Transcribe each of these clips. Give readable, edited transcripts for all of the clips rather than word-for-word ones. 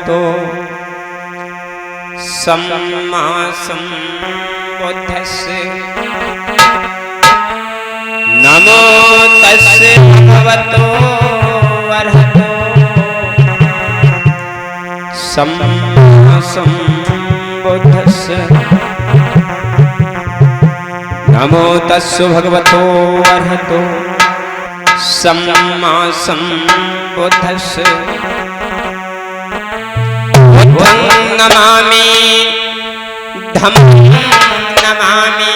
भगवतो सम्मा सम्बुद्धस्से नमो तस्से भगवतो अर्हतो सम्मा सम्बुद्धस्से नमो तस्से भगवतो अर्हतो सम्मा सम्बुद्धस्से बुद्धं नमामि धम्मं नमामि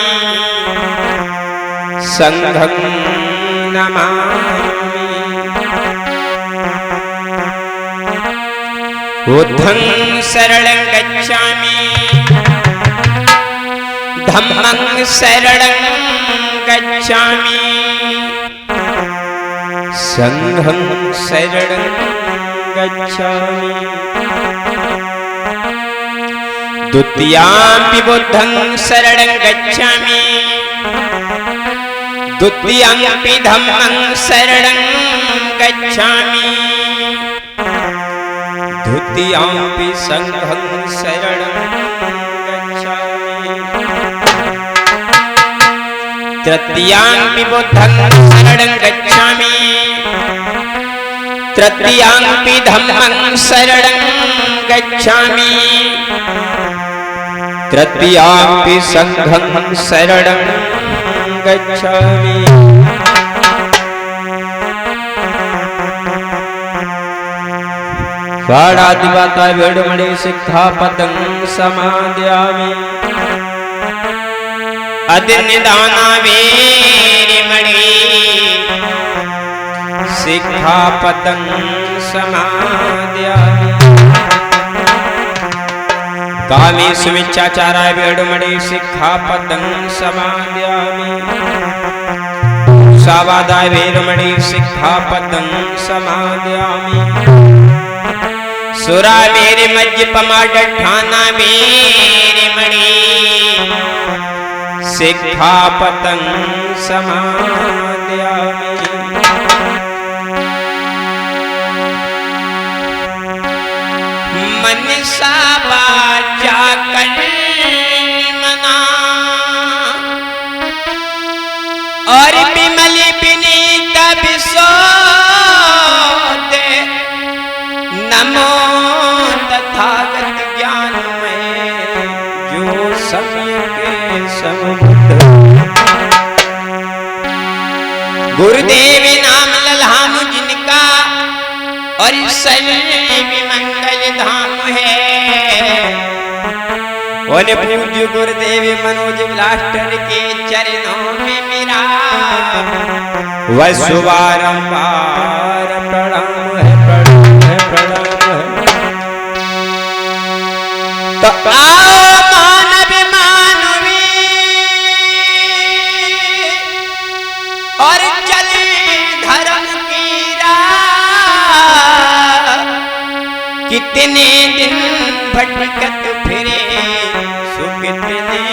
संघं नमामि बुद्धं शरणं गच्छामि धम्मं शरणं गच्छामि संघं शरणं गच्छामि द्वितीयाम्पि बुद्धं शरणं गच्छामि द्वितीयम्पि धम्मं शरणं गच्छामि द्वितीयम्पि संघं शरणं गच्छामि तृतीयम्पि बुद्धं शरणं गच्छामि तृतीयम्पि धम्मं शरणं गच्छामि तृतीयम्पि संघं शरणं गच्छामि पाणातिपाता वेदमणि सिक्खापदं समादयामि अदिनिदाना वेदमणि सिक्खापदं समादयामि कामेषु मिच्छाचाराय वेदमणि सिक्खापदं समादयामि सावादाय वेदमणि सिक्खापदं समादयामि सुरा मेरे मज्जपमाडठाना वेदमणि सिक्खापदं समादयामि मनसा वाचा कर्मणा और विमल विनीत विशोध नमो तथागत ज्ञानमय जो समय के समुद्र गुरुदेव नाम लल्हाम जिनका और सर्व मंगल धाम है और पूज्य गुरुदेव मनोज ब्लास्टर के चरणों में मेरा वसुबारंबार प्रणाम है प्रणाम है प्रणाम है। तो मानव मानवी और चले धर्म की राह कितने दिन भटकत फिरे सो कितने दिन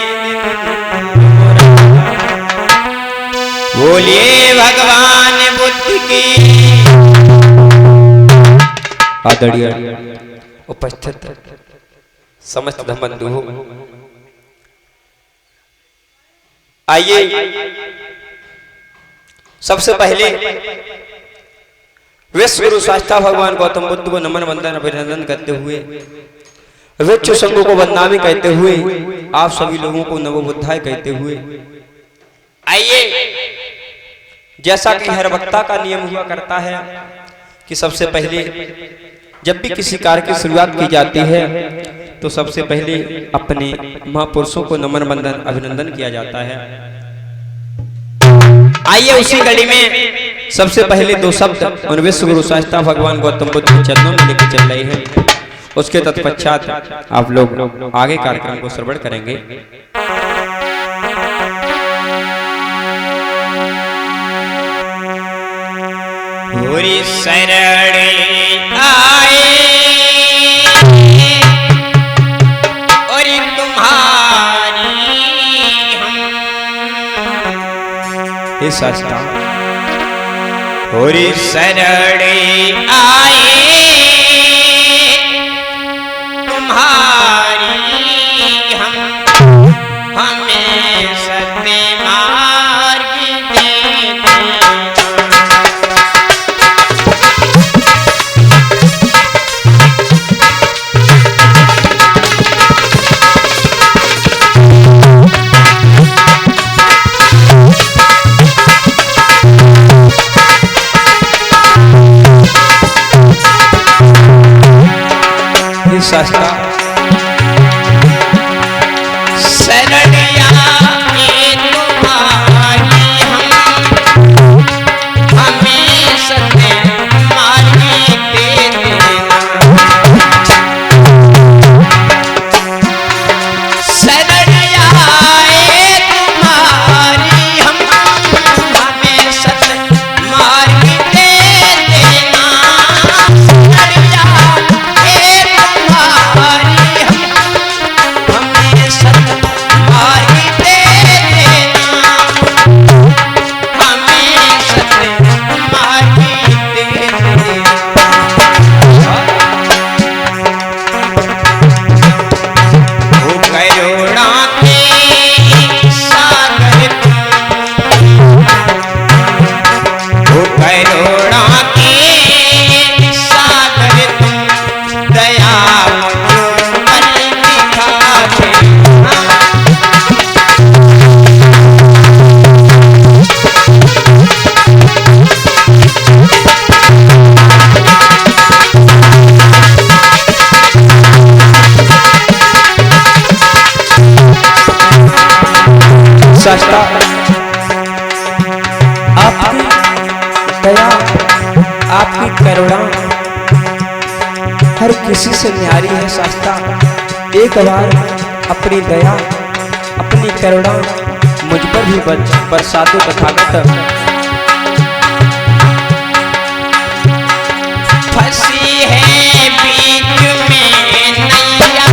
बोलिए भगवान बुद्ध की आदरणीय उपस्थित समस्त धर्मबंधु आइए सबसे पहले विश्व गुरु शास्त्रा भगवान गौतम बुद्ध को नमन वंदन अभिनंदन करते हुए विश्व संघों को वंदनामि कहते हुए आप सभी लोगों को नमो बुद्धाय कहते हुए आइए जैसा कि हर वक्ता का नियम हुआ करता है कि सबसे पहले जब भी किसी कार्य की शुरुआत की जाती है तो सबसे पहले अपने महापुरुषों को नमन वंदन अभिनंदन किया जाता है। आइए उसी कड़ी में सबसे पहले दो शब्द उन विश्व गुरु शास्त्रा भगवान गौतम बुद्ध के चरणों में लेकर चल रहे हैं। उसके तत्पश्चात आप लोग आगे कार्यक्रम को श्रवण करेंगे। पूरी शरण आए और तुम्हारी हम हे शास्त्रा पूरी शरण आए शास्त्रा शास्त्रा आपकी दया आपकी करुणा हर किसी से न्यारी है शास्त्रा। एक बार अपनी दया अपनी करुणा मुझ पर भी बरसा दो तथागत। फंसी है बीच में नैया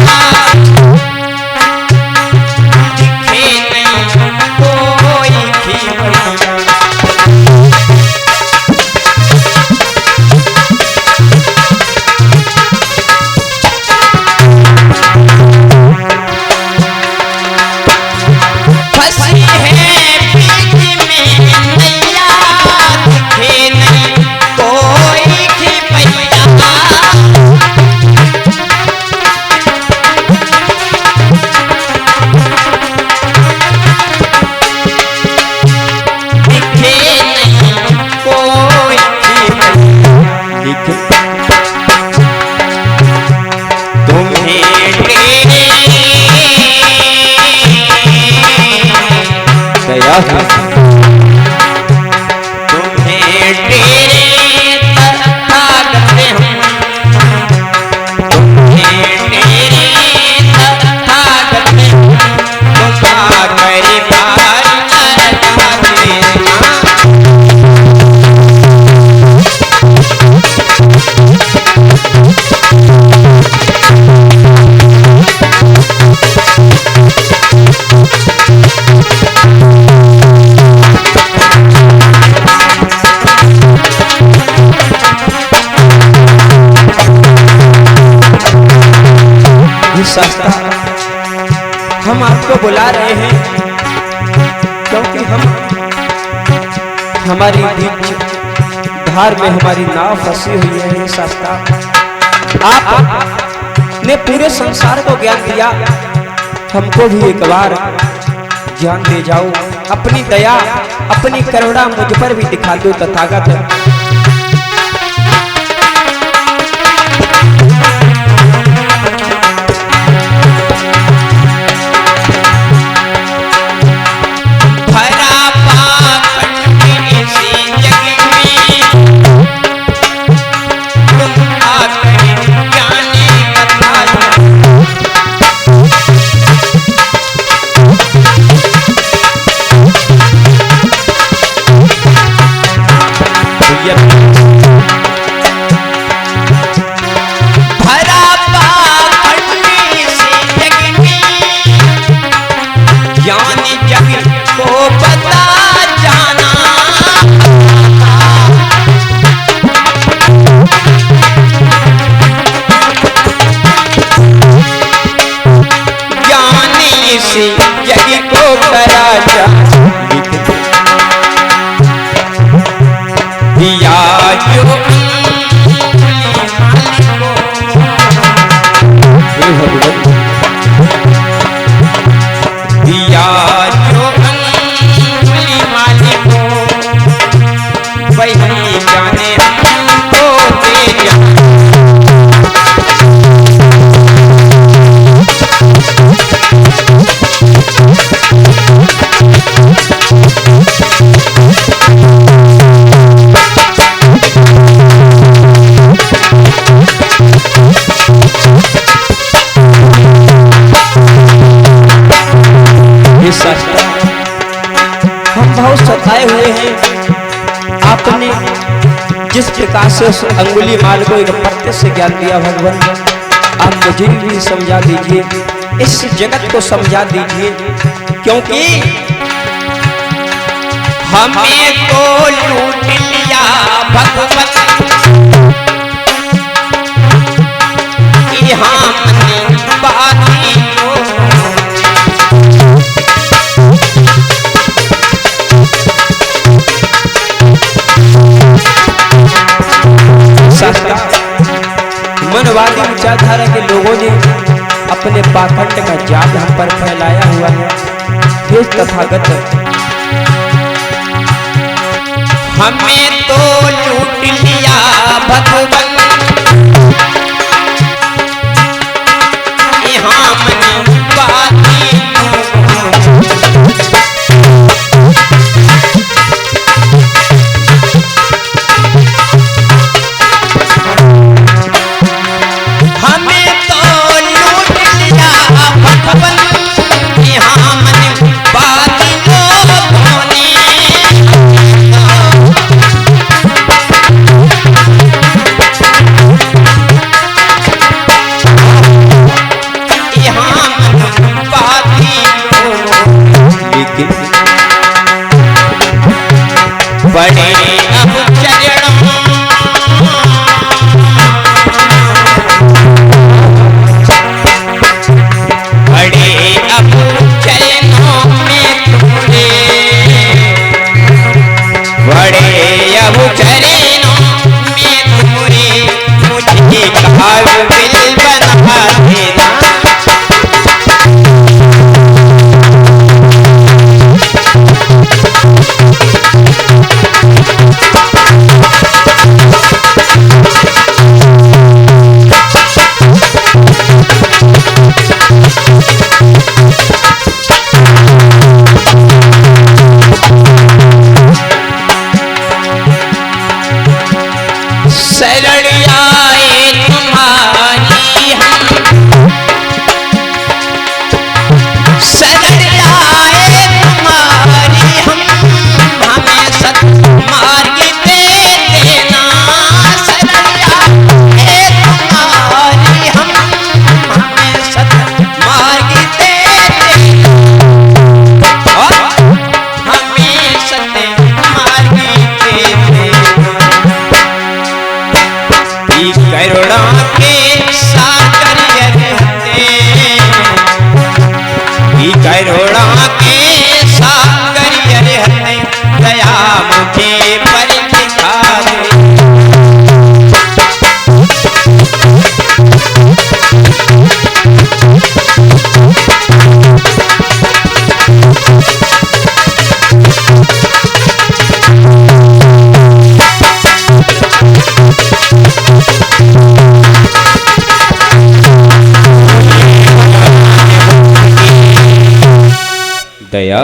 शास्त्रा हम आपको बुला रहे हैं क्योंकि हम हमारी बीच धार में हमारी नाव फंसी हुई है। शास्त्रा आपने पूरे संसार को ज्ञान दिया, हमको भी एक बार ज्ञान दे जाओ। अपनी दया अपनी करुणा मुझ पर भी दिखा दो तथागत। जिस प्रकार से उस अंगुली माल को एक पत्ते से ज्ञान दिया भगवान, आप मुझे भी समझा दीजिए, इस जगत को समझा दीजिए, क्योंकि हमें तो लूट लिया भगवत यहाँ बाती को। मनवादी विचारधारा के लोगों ने अपने पाखंड का जाल हम पर फैलाया हुआ है। हे तथागत, हमें तो लूट लिया भगवान यहाँ बाती बड़े अब चरणों बड़े अब चरणों में तुमरे, बड़े अब चरणों में तुमरे मुझे काबिल बना देना। दया